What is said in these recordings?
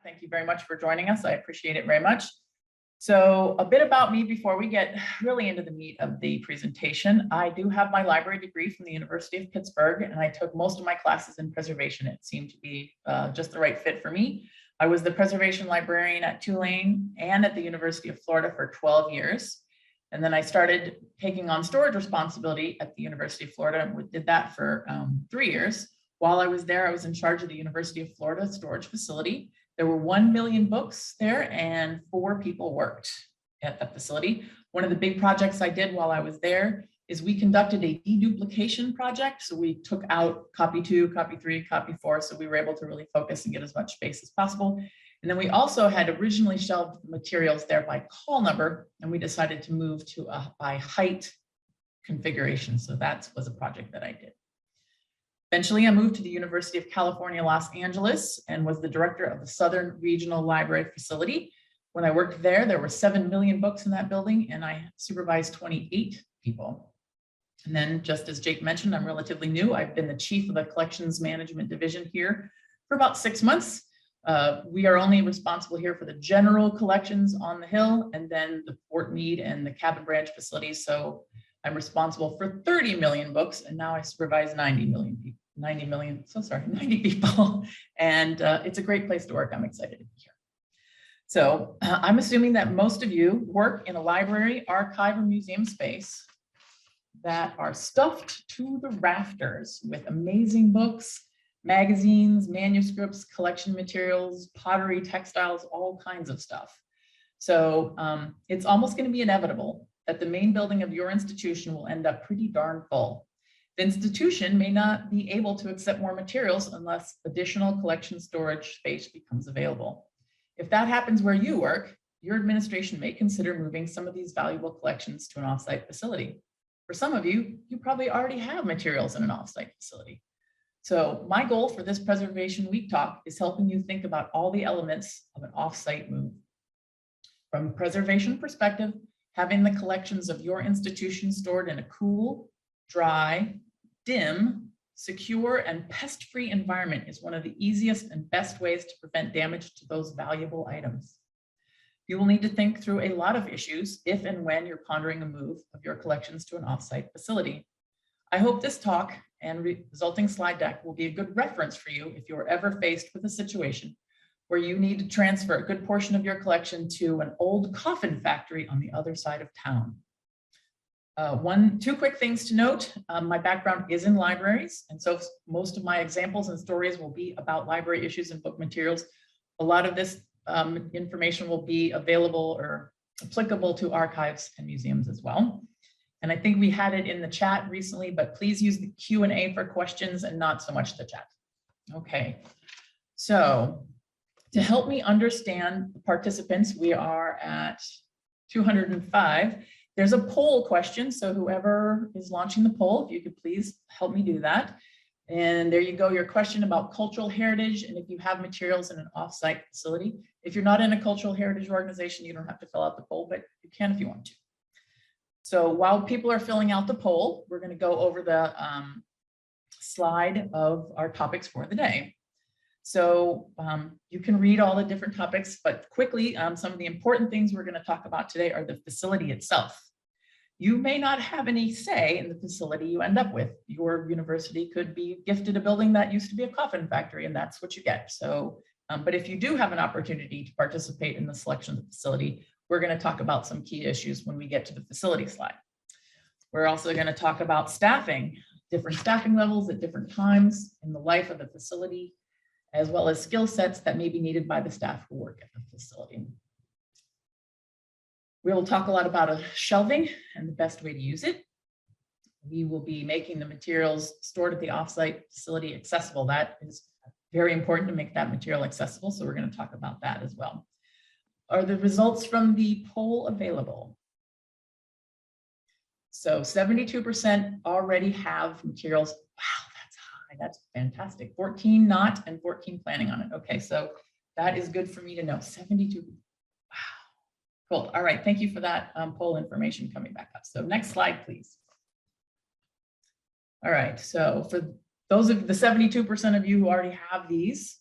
Thank you very much for joining us. I appreciate it very much. So a bit about me before we get really into the meat of the presentation. I do have my library degree from the University of Pittsburgh, and I took most of my classes in preservation. It seemed to be just the right fit for me. I was the preservation librarian at Tulane and at the University of Florida for 12 years. And then I started taking on storage responsibility at the University of Florida and did that for 3 years. While I was there, I was in charge of the University of Florida storage facility. There were 1 million books there and 4 people worked at the facility. One of the big projects I did while I was there is we conducted a deduplication project. So we took out copy 2, copy 3, copy 4. So we were able to really focus and get as much space as possible. And then we also had originally shelved materials there by call number, and we decided to move to a by height configuration. So that was a project that I did. Eventually, I moved to the University of California, Los Angeles, and was the director of the Southern Regional Library Facility. When I worked there, there were 7 million books in that building, and I supervised 28 people. And then, just as Jake mentioned, I'm relatively new. I've been the chief of the collections management division here for about 6 months. We are only responsible here for the general collections on the Hill, and then the Fort Meade and the Cabin Branch facilities. So I'm responsible for 30 million books, and now I supervise 90 people. And it's a great place to work. I'm excited to be here. So I'm assuming that most of you work in a library, archive, or museum space that are stuffed to the rafters with amazing books, magazines, manuscripts, collection materials, pottery, textiles, all kinds of stuff. So it's almost going to be inevitable that the main building of your institution will end up pretty darn full. The institution may not be able to accept more materials unless additional collection storage space becomes available. If that happens where you work, your administration may consider moving some of these valuable collections to an offsite facility. For some of you, you probably already have materials in an offsite facility. So my goal for this Preservation Week talk is helping you think about all the elements of an offsite move. From a preservation perspective, having the collections of your institution stored in a cool, dry, dim, secure, and pest-free environment is one of the easiest and best ways to prevent damage to those valuable items. You will need to think through a lot of issues if and when you're pondering a move of your collections to an offsite facility. I hope this talk and resulting slide deck will be a good reference for you if you're ever faced with a situation where you need to transfer a good portion of your collection to an old coffin factory on the other side of town. Two quick things to note. My background is in libraries, and so most of my examples and stories will be about library issues and book materials. A lot of this information will be available or applicable to archives and museums as well. And I think we had it in the chat recently, but please use the Q&A for questions and not so much the chat. Okay, so to help me understand the participants, we are at 205. There's a poll question, so whoever is launching the poll, if you could please help me do that. And there you go, your question about cultural heritage and if you have materials in an offsite facility. If you're not in a cultural heritage organization, you don't have to fill out the poll, but you can if you want to. So while people are filling out the poll, we're going to go over the slide of our topics for the day. So you can read all the different topics, but quickly, some of the important things we're going to talk about today are the facility itself. You may not have any say in the facility you end up with. Your university could be gifted a building that used to be a coffin factory, and that's what you get. So, but if you do have an opportunity to participate in the selection of the facility, we're going to talk about some key issues when we get to the facility slide. We're also going to talk about staffing, different staffing levels at different times in the life of the facility, as well as skill sets that may be needed by the staff who work at the facility. We will talk a lot about shelving and the best way to use it. We will be making the materials stored at the offsite facility accessible. That is very important to make that material accessible, so we're going to talk about that as well. Are the results from the poll available? So 72% already have materials. Wow, that's high. That's fantastic. 14 not, and 14 planning on it. Okay, so that is good for me to know. 72. Wow. Cool. All right. Thank you for that poll information coming back up. So next slide, please. All right. So for those of the 72% of you who already have these,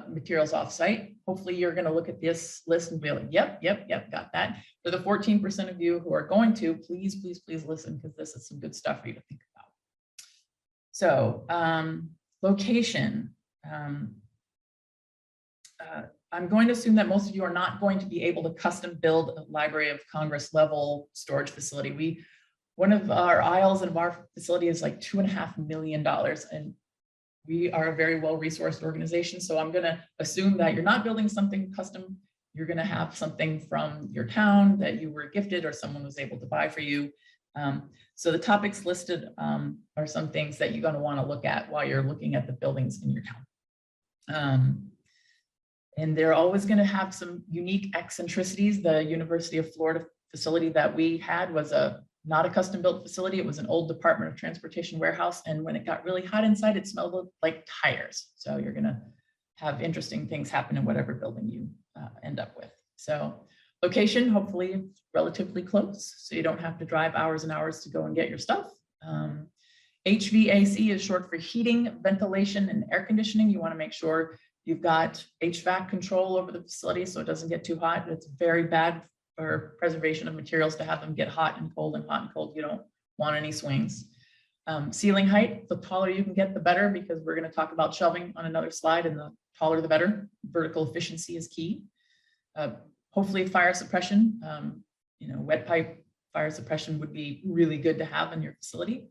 materials offsite. Hopefully you're going to look at this list and be like, yep, got that. For the 14% of you who are going to, please listen, because this is some good stuff for you to think about. So location. I'm going to assume that most of you are not going to be able to custom build a Library of Congress level storage facility. One of our aisles of our facility is like $2.5 million, and we are a very well-resourced organization. So I'm going to assume that you're not building something custom. You're going to have something from your town that you were gifted or someone was able to buy for you. So the topics listed are some things that you're going to want to look at while you're looking at the buildings in your town. And they're always going to have some unique eccentricities. The University of Florida facility that we had was not a custom built facility. It was an old Department of Transportation warehouse. And when it got really hot inside, it smelled like tires. So you're going to have interesting things happen in whatever building you end up with. So location, hopefully it's relatively close, so you don't have to drive hours and hours to go and get your stuff. HVAC is short for heating, ventilation, and air conditioning. You want to make sure you've got HVAC control over the facility so it doesn't get too hot. It's very bad for preservation of materials to have them get hot and cold and hot and cold. You don't want any swings. Ceiling height, the taller you can get, the better, because we're going to talk about shelving on another slide, and the taller the better. Vertical efficiency is key. Hopefully fire suppression, wet pipe fire suppression would be really good to have in your facility.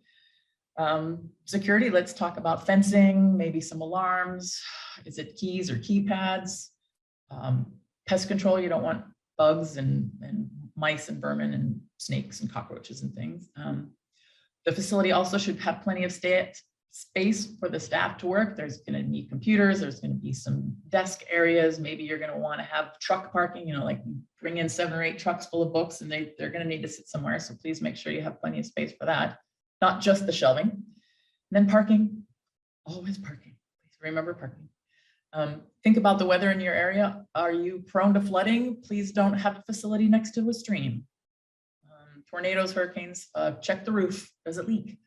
Security, let's talk about fencing, maybe some alarms. Is it keys or keypads? Pest control, you don't want bugs and mice and vermin and snakes and cockroaches and things. The facility also should have plenty of space for the staff to work. There's going to need computers. There's going to be some desk areas. Maybe you're going to want to have truck parking, like bring in 7 or 8 trucks full of books, and they're going to need to sit somewhere. So please make sure you have plenty of space for that, not just the shelving. And then parking, always parking. Please remember parking. Think about the weather in your area. Are you prone to flooding? Please don't have a facility next to a stream. Tornadoes, hurricanes, check the roof. Does it leak?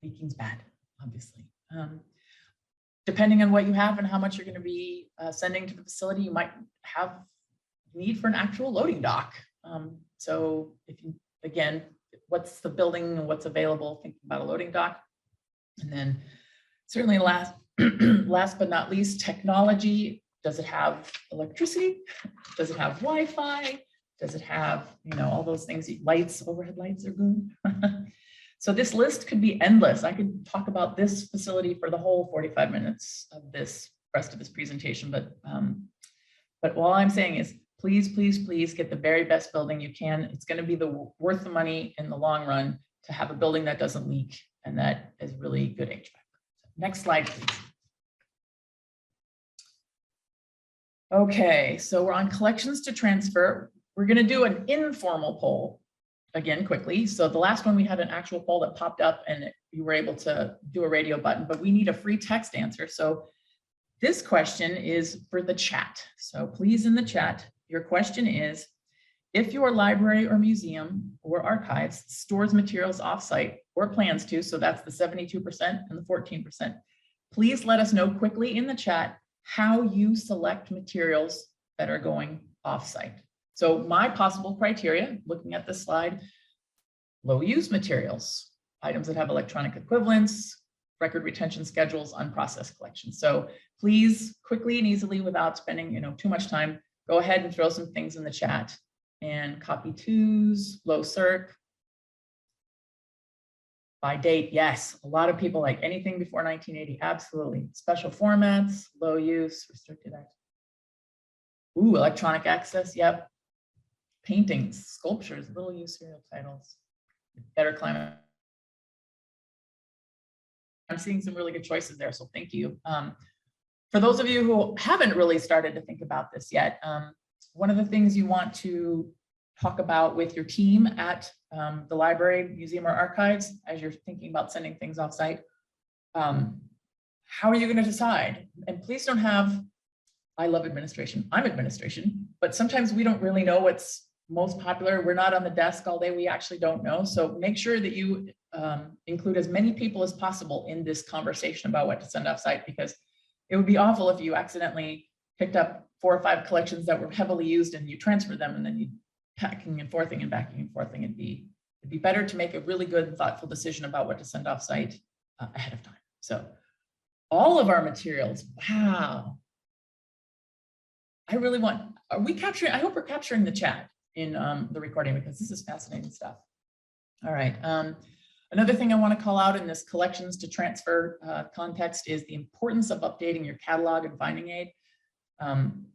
Leaking's bad, obviously. Depending on what you have and how much you're going to be sending to the facility, you might have need for an actual loading dock. So if you, again, what's the building and what's available, thinking about a loading dock. And then certainly last but not least, technology. Does it have electricity? Does it have Wi-Fi? Does it have, all those things? Lights, overhead lights are good. So this list could be endless. I could talk about this facility for the whole 45 minutes of this rest of this presentation, but all I'm saying is please get the very best building you can. It's going to be worth the money in the long run to have a building that doesn't leak and that is really good HVAC. Next slide, please. Okay, so we're on collections to transfer. We're going to do an informal poll again quickly. So the last one we had an actual poll that popped up and you were able to do a radio button, but we need a free text answer. So this question is for the chat. So please, in the chat, your question is, if your library or museum or archives stores materials offsite or plans to, so that's the 72% and the 14%, please let us know quickly in the chat how you select materials that are going offsite. So my possible criteria, looking at this slide, low use materials, items that have electronic equivalents, record retention schedules, unprocessed collections. So please, quickly and easily, without spending too much time, go ahead and throw some things in the chat. And copy twos, low circ. By date, yes, a lot of people like anything before 1980, absolutely. Special formats, low use, restricted access. Ooh, electronic access, yep. Paintings, sculptures, little use serial titles, better climate. I'm seeing some really good choices there, so thank you. For those of you who haven't really started to think about this yet, one of the things you want to talk about with your team at the library, museum, or archives, as you're thinking about sending things offsite, how are you going to decide? And please don't have, I love administration, I'm administration, but sometimes we don't really know what's most popular. We're not on the desk all day. We actually don't know. So make sure that you include as many people as possible in this conversation about what to send offsite, because it would be awful if you accidentally picked up 4 or 5 collections that were heavily used and you transferred them and then you packing and forthing and backing and forthing. It'd be better to make a really good and thoughtful decision about what to send off site ahead of time. So all of our materials, wow. I really want, are we capturing, I hope we're capturing the chat in the recording because this is fascinating stuff. All right. Another thing I want to call out in this collections to transfer context is the importance of updating your catalog and finding aid.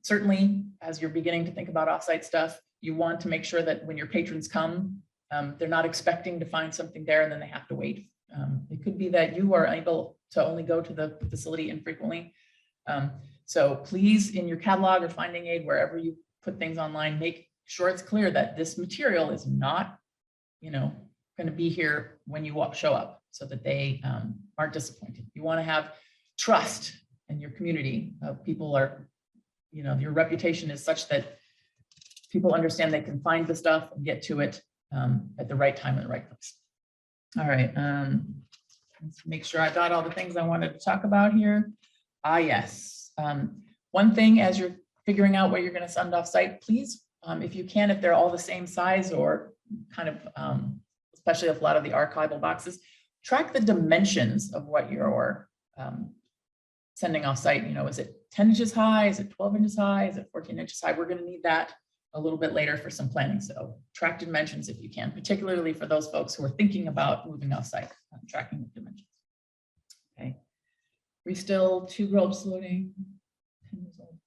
Certainly, as you're beginning to think about offsite stuff, you want to make sure that when your patrons come, they're not expecting to find something there and then they have to wait. It could be that you are able to only go to the facility infrequently. So please, in your catalog or finding aid, wherever you put things online, make sure it's clear that this material is not, going to be here when you show up, so that they aren't disappointed. You want to have trust in your community. People are, your reputation is such that people understand they can find the stuff and get to it at the right time in the right place. All right, let's make sure I got all the things I wanted to talk about here. Yes. One thing as you're figuring out what you're going to send off site, please, if you can, if they're all the same size or kind of, especially if a lot of the archival boxes, track the dimensions of what you're sending off site. Is it 10 inches high? Is it 12 inches high? Is it 14 inches high? We're going to need that a little bit later for some planning. So track dimensions if you can, particularly for those folks who are thinking about moving off site, tracking the dimensions. Okay. We're still 2 globes loading.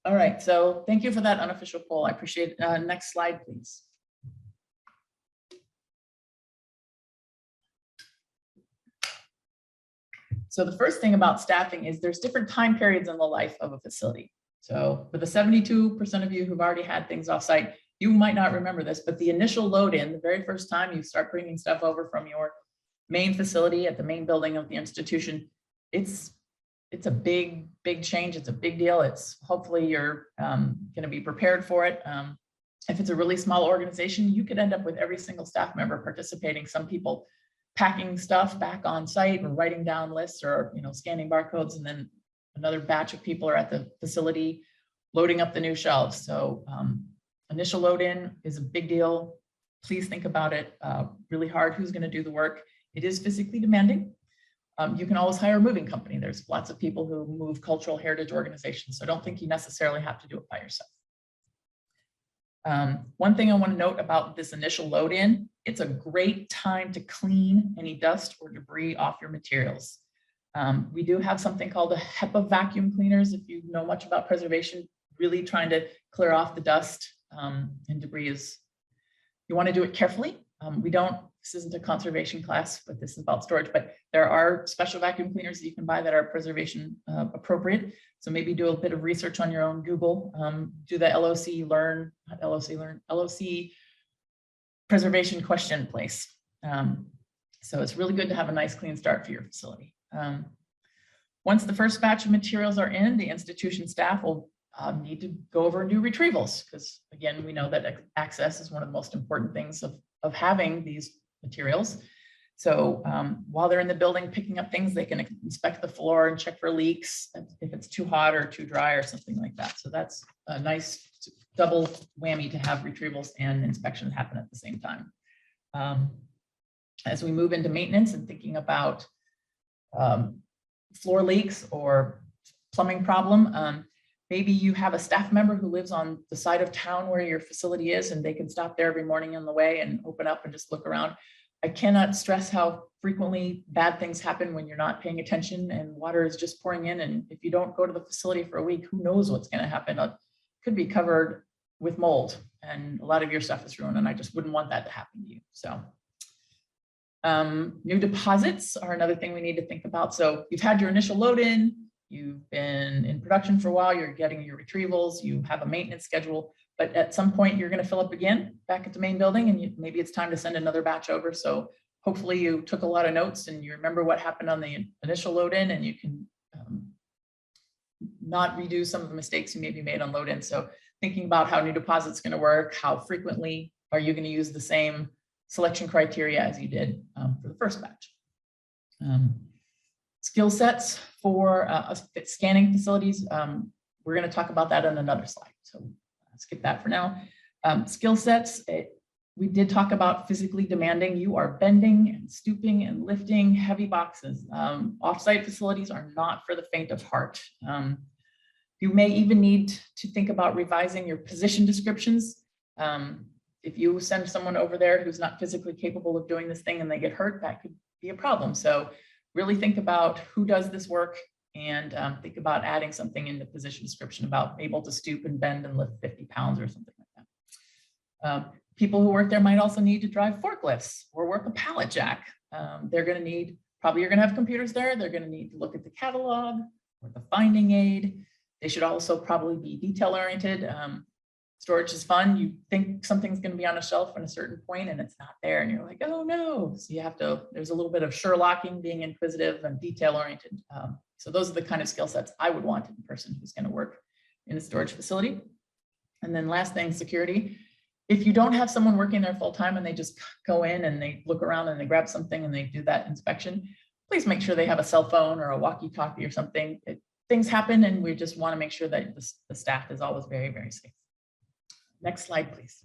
All right, so thank you for that unofficial poll. I appreciate it. Next slide, please. So the first thing about staffing is there's different time periods in the life of a facility. So for the 72% of you who've already had things offsite, you might not remember this, but the initial load in, the very first time you start bringing stuff over from your main facility at the main building of the institution, it's a big change. It's a big deal. It's hopefully you're going to be prepared for it. If it's a really small organization, you could end up with every single staff member participating. Some people packing stuff back on site or writing down lists or scanning barcodes, and then another batch of people are at the facility loading up the new shelves. So initial load in is a big deal. Please think about it really hard. Who's going to do the work? It is physically demanding. You can always hire a moving company. There's lots of people who move cultural heritage organizations, so don't think you necessarily have to do it by yourself. One thing I want to note about this initial load in, it's a great time to clean any dust or debris off your materials. We do have something called a HEPA vacuum cleaners. If you know much about preservation, really trying to clear off the dust and debris you want to do it carefully. This isn't a conservation class, but this is about storage, but there are special vacuum cleaners that you can buy that are preservation appropriate. So maybe do a bit of research on your own, Google, do the LOC preservation question place. So it's really good to have a nice clean start for your facility. Once the first batch of materials are in, the institution staff will need to go over and do retrievals, because again, we know that access is one of the most important things of having these materials. So while they're in the building picking up things, they can inspect the floor and check for leaks if it's too hot or too dry or something like that. So that's a nice double whammy to have retrievals and inspections happen at the same time. As we move into maintenance and thinking about floor leaks or plumbing problem, maybe you have a staff member who lives on the side of town where your facility is, and they can stop there every morning on the way and open up and just look around. I cannot stress how frequently bad things happen when you're not paying attention and water is just pouring in. And if you don't go to the facility for a week, who knows what's going to happen? It could be covered with mold and a lot of your stuff is ruined, and I just wouldn't want that to happen to you. So new deposits are another thing we need to think about. So you've had your initial load in, you've been in production for a while, you're getting your retrievals, you have a maintenance schedule, but at some point you're going to fill up again back at the main building, and maybe it's time to send another batch over. So hopefully you took a lot of notes and you remember what happened on the initial load in, and you can not redo some of the mistakes you maybe made on load in. So thinking about how new deposits going to work, how frequently are you going to use the same selection criteria as you did for the first batch. Skill sets for scanning facilities. We're going to talk about that on another slide. So skip that for now. Skill sets, we did talk about physically demanding. You are bending and stooping and lifting heavy boxes. Offsite facilities are not for the faint of heart. You may even need to think about revising your position descriptions. If you send someone over there who's not physically capable of doing this thing and they get hurt, that could be a problem. So really think about who does this work and think about adding something in the position description about able to stoop and bend and lift 50 pounds or something like that. People who work there might also need to drive forklifts or work a pallet jack. They're going to need, probably you're going to have computers there. They're going to need to look at the catalog or the finding aid. They should also probably be detail oriented. Storage is fun. You think something's going to be on a shelf at a certain point and it's not there and you're like, oh no. So you have to, there's a little bit of Sherlocking, being inquisitive and detail oriented. So those are the kind of skill sets I would want in a person who's going to work in a storage facility. And then last thing, security. If you don't have someone working there full time and they just go in and they look around and they grab something and they do that inspection, please make sure they have a cell phone or a walkie-talkie or something. Things happen and we just want to make sure that the staff is always very, very safe. Next slide, please.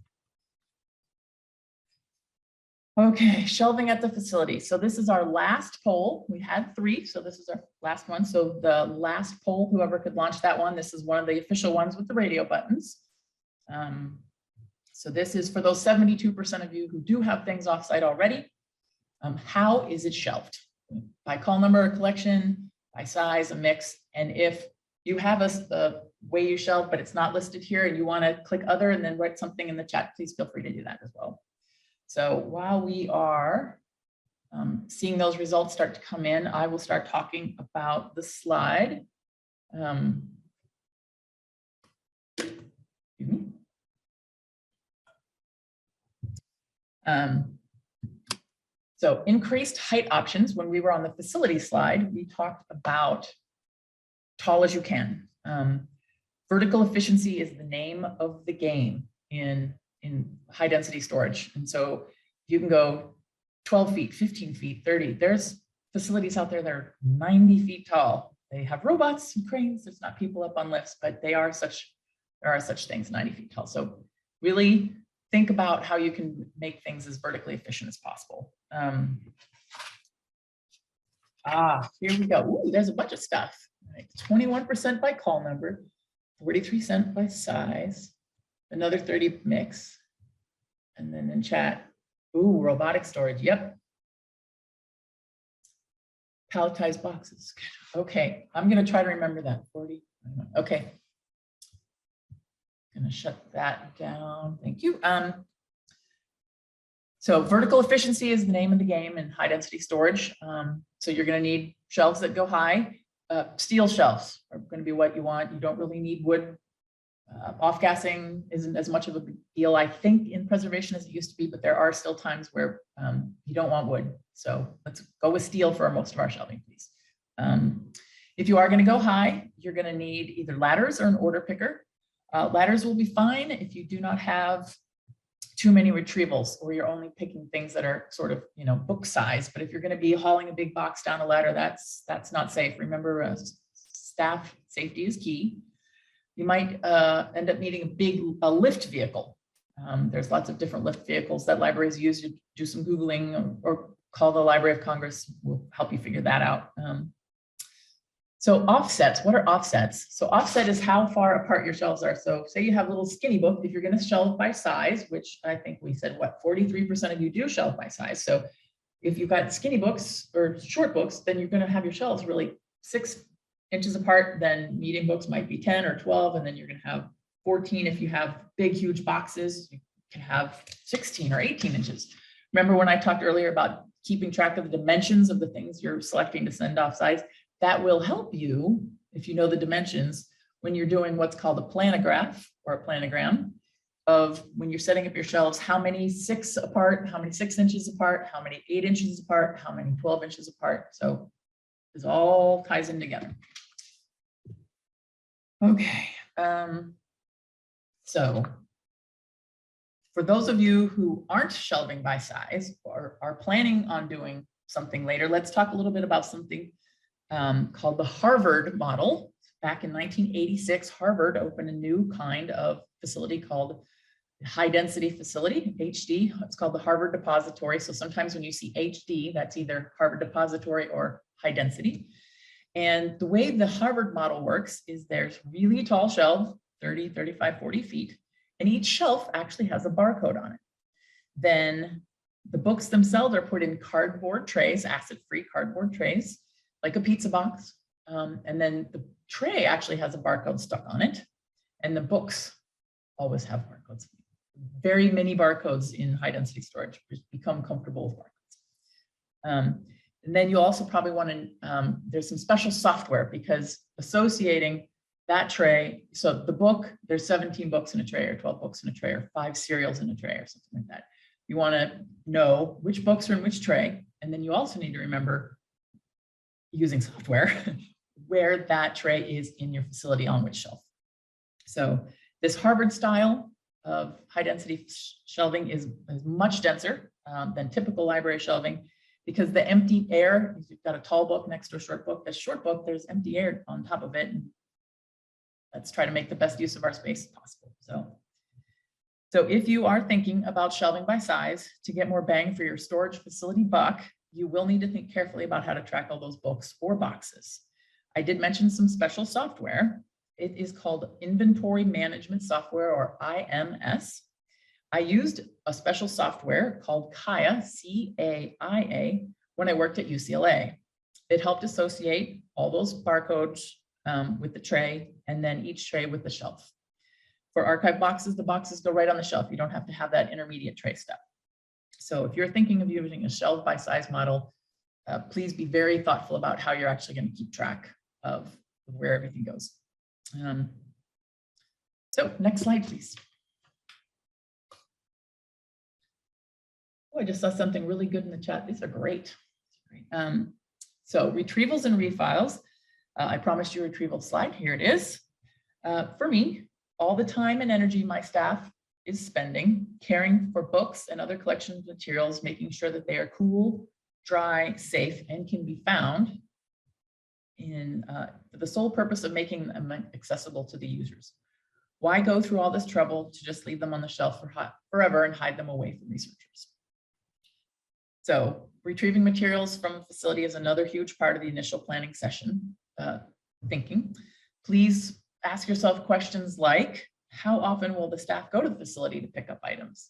Okay, shelving at the facility. So this is our last poll. We had 3, so this is our last one. So the last poll, whoever could launch that one, this is one of the official ones with the radio buttons. So this is for those 72% of you who do have things offsite already. How is it shelved? By call number, a collection, by size, a mix. And if you have the way you shelve, but it's not listed here and you want to click other and then write something in the chat, please feel free to do that as well. So while we are seeing those results start to come in, I will start talking about the slide. So increased height options. When we were on the facility slide, we talked about tall as you can. Vertical efficiency is the name of the game in high density storage. And so you can go 12 feet, 15 feet, 30. There's facilities out there that are 90 feet tall. They have robots and cranes. There's not people up on lifts, but there are such things 90 feet tall. So really think about how you can make things as vertically efficient as possible. Here we go. Ooh, there's a bunch of stuff. 21% by call number, 43% by size, another 30 mix. And then in chat, ooh, robotic storage, yep. Palletized boxes. Okay, I'm gonna try to remember that, 40, okay. Gonna shut that down, thank you. So vertical efficiency is the name of the game in high density storage. So you're gonna need shelves that go high. Steel shelves are going to be what you want. You don't really need wood. Off-gassing isn't as much of a big deal, I think, in preservation as it used to be, but there are still times where you don't want wood. So let's go with steel for most of our shelving, please. If you are going to go high, you're going to need either ladders or an order picker. Ladders will be fine if you do not have too many retrievals or you're only picking things that are sort of, book size. But if you're going to be hauling a big box down a ladder, that's not safe. Remember, staff safety is key. You might end up needing a lift vehicle. There's lots of different lift vehicles that libraries use. You do some Googling or call the Library of Congress. Will help you figure that out. So offsets, what are offsets? So offset is how far apart your shelves are. So say you have a little skinny book, if you're going to shelve by size, which I think we said, 43% of you do shelve by size. So if you've got skinny books or short books, then you're going to have your shelves really 6 inches apart. Then medium books might be 10 or 12, and then you're going to have 14. If you have big, huge boxes, you can have 16 or 18 inches. Remember when I talked earlier about keeping track of the dimensions of the things you're selecting to send off size? That will help you, if you know the dimensions, when you're doing what's called a planograph or a planogram of when you're setting up your shelves, how many 6 apart, how many 6 inches apart, how many 8 inches apart, how many 12 inches apart. So this all ties in together. Okay, so for those of you who aren't shelving by size or are planning on doing something later, let's talk a little bit about something called the Harvard model. Back in 1986, Harvard opened a new kind of facility called high density facility, HD. It's called the Harvard Depository. So sometimes when you see HD, that's either Harvard Depository or high density. And the way the Harvard model works is there's really tall shelves, 30, 35, 40 feet, and each shelf actually has a barcode on it. Then the books themselves are put in cardboard trays, acid-free cardboard trays, like a pizza box. And then the tray actually has a barcode stuck on it. And the books always have barcodes. Very many barcodes in high density storage. Become comfortable with barcodes. And then you also probably want to, there's some special software because associating that tray, so the book, there's 17 books in a tray or 12 books in a tray or 5 serials in a tray or something like that. You want to know which books are in which tray. And then you also need to remember using software where that tray is in your facility on which shelf. So this Harvard style of high density shelving is much denser than typical library shelving because the empty air, if you've got a tall book next to a short book, there's empty air on top of it. And let's try to make the best use of our space possible. So if you are thinking about shelving by size to get more bang for your storage facility buck, you will need to think carefully about how to track all those books or boxes. I did mention some special software. It is called Inventory Management Software, or IMS. I used a special software called CAIA, C-A-I-A, when I worked at UCLA. It helped associate all those barcodes with the tray and then each tray with the shelf. For archive boxes, the boxes go right on the shelf. You don't have to have that intermediate tray step. So if you're thinking of using a shelf by size model, please be very thoughtful about how you're actually going to keep track of where everything goes. So next slide, please. Oh, I just saw something really good in the chat. These are great. So retrievals and refiles. I promised you a retrieval slide. Here it is. For me, all the time and energy my staff is spending caring for books and other collection materials, making sure that they are cool, dry, safe, and can be found for the sole purpose of making them accessible to the users. Why go through all this trouble to just leave them on the shelf forever and hide them away from researchers? So retrieving materials from a facility is another huge part of the initial planning session thinking. Please ask yourself questions like, how often will the staff go to the facility to pick up items?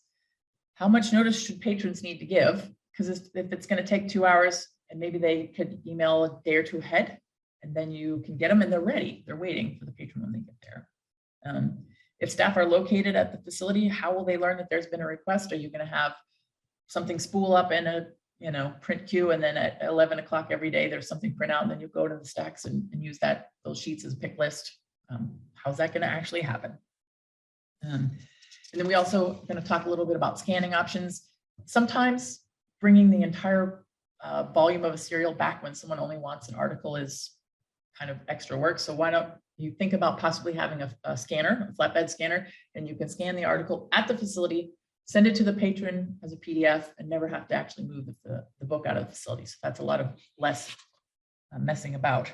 How much notice should patrons need to give? Because if it's going to take 2 hours and maybe they could email a day or two ahead, and then you can get them and they're ready. They're waiting for the patron when they get there. If staff are located at the facility, how will they learn that there's been a request? Are you going to have something spool up in a print queue, and then at 11 o'clock every day there's something print out, and then you go to the stacks and use those sheets as a pick list? How's that going to actually happen? And then we also going to talk a little bit about scanning options. Sometimes bringing the entire volume of a serial back when someone only wants an article is kind of extra work. So why don't you think about possibly having a scanner, a flatbed scanner, and you can scan the article at the facility, send it to the patron as a PDF, and never have to actually move the book out of the facility. So that's a lot of less messing about.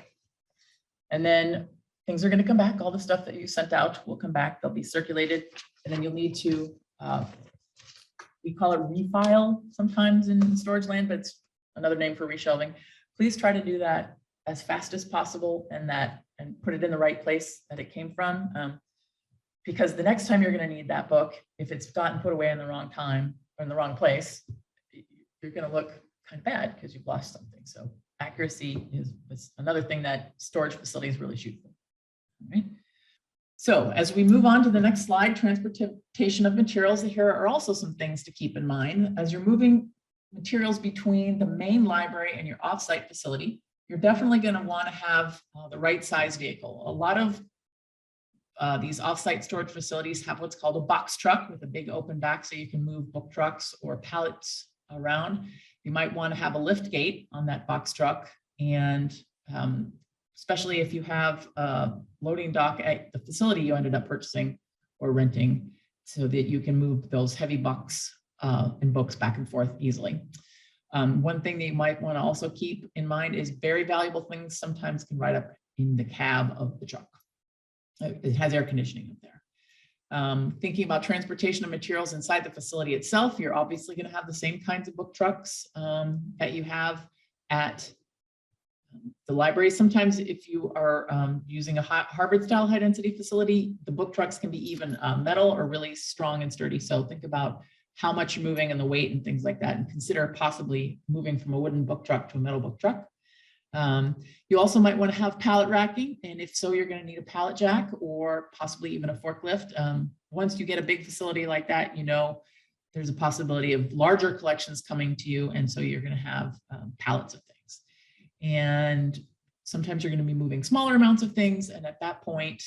And then things are going to come back. All the stuff that you sent out will come back. They'll be circulated, and then you'll need to, we call it refile sometimes in storage land, but it's another name for reshelving. Please try to do that as fast as possible and put it in the right place that it came from. Because the next time you're going to need that book, if it's gotten put away in the wrong time or in the wrong place, you're going to look kind of bad because you've lost something. So accuracy is another thing that storage facilities really shoot for. All right. So as we move on to the next slide, transportation of materials, here are also some things to keep in mind. As you're moving materials between the main library and your offsite facility, you're definitely going to want to have the right size vehicle. A lot of these offsite storage facilities have what's called a box truck with a big open back so you can move book trucks or pallets around. You might want to have a lift gate on that box truck, and especially if you have a loading dock at the facility you ended up purchasing or renting, so that you can move those heavy box and books back and forth easily. One thing that you might want to also keep in mind is very valuable things sometimes can ride up in the cab of the truck. It has air conditioning up there. Thinking about transportation of materials inside the facility itself, you're obviously going to have the same kinds of book trucks that you have at the library. Sometimes if you are using a Harvard-style high-density facility, the book trucks can be even metal or really strong and sturdy. So think about how much you're moving and the weight and things like that, and consider possibly moving from a wooden book truck to a metal book truck. You also might want to have pallet racking, and if so, you're going to need a pallet jack or possibly even a forklift. Once you get a big facility like that, you know there's a possibility of larger collections coming to you, and so you're going to have pallets of things. And sometimes you're going to be moving smaller amounts of things, and at that point,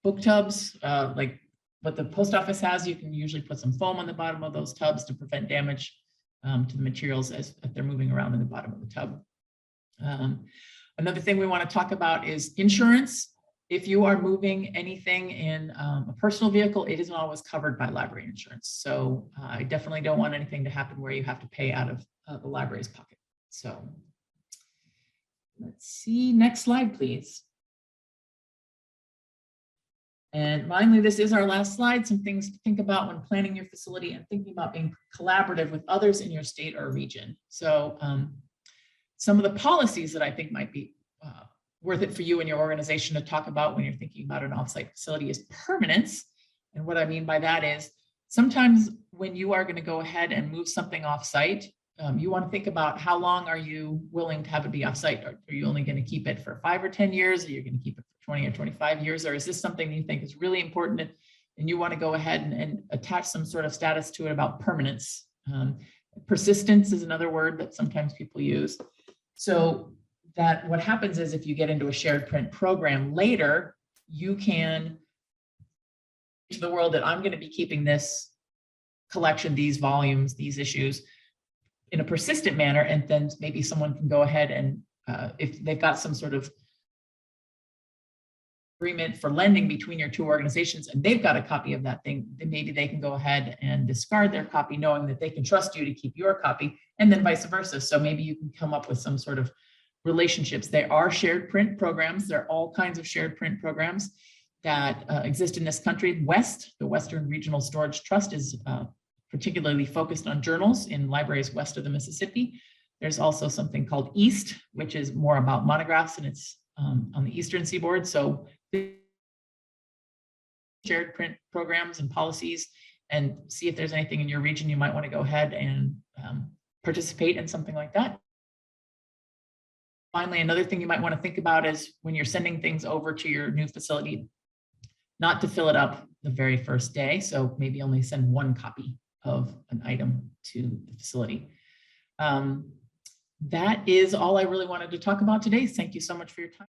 book tubs, like what the post office has, you can usually put some foam on the bottom of those tubs to prevent damage to the materials as if they're moving around in the bottom of the tub. Another thing we want to talk about is insurance. If you are moving anything in a personal vehicle, it isn't always covered by library insurance. So I definitely don't want anything to happen where you have to pay out of the library's pocket. So let's see, next slide, please. And finally, this is our last slide, some things to think about when planning your facility and thinking about being collaborative with others in your state or region. So some of the policies that I think might be worth it for you and your organization to talk about when you're thinking about an offsite facility is permanence. And what I mean by that is sometimes when you are going to go ahead and move something offsite, you want to think about how long are you willing to have it be offsite? Are you only going to keep it for 5 or 10 years? Are you going to keep it for 20 or 25 years? Or is this something you think is really important and you want to go ahead and attach some sort of status to it about permanence? Persistence is another word that sometimes people use. So that what happens is if you get into a shared print program later, you can to the world that I'm going to be keeping this collection, these volumes, these issues in a persistent manner, and then maybe someone can go ahead and if they've got some sort of agreement for lending between your two organizations and they've got a copy of that thing, then maybe they can go ahead and discard their copy knowing that they can trust you to keep your copy, and then vice versa. So maybe you can come up with some sort of relationships. There are shared print programs. There are all kinds of shared print programs that exist in this country. WEST, the Western Regional Storage Trust, is particularly focused on journals in libraries west of the Mississippi. There's also something called EAST, which is more about monographs, and it's on the Eastern Seaboard. So shared print programs and policies, and see if there's anything in your region you might want to go ahead and participate in something like that. Finally, another thing you might want to think about is when you're sending things over to your new facility, not to fill it up the very first day. So maybe only send one copy of an item to the facility. That is all I really wanted to talk about today. Thank you so much for your time.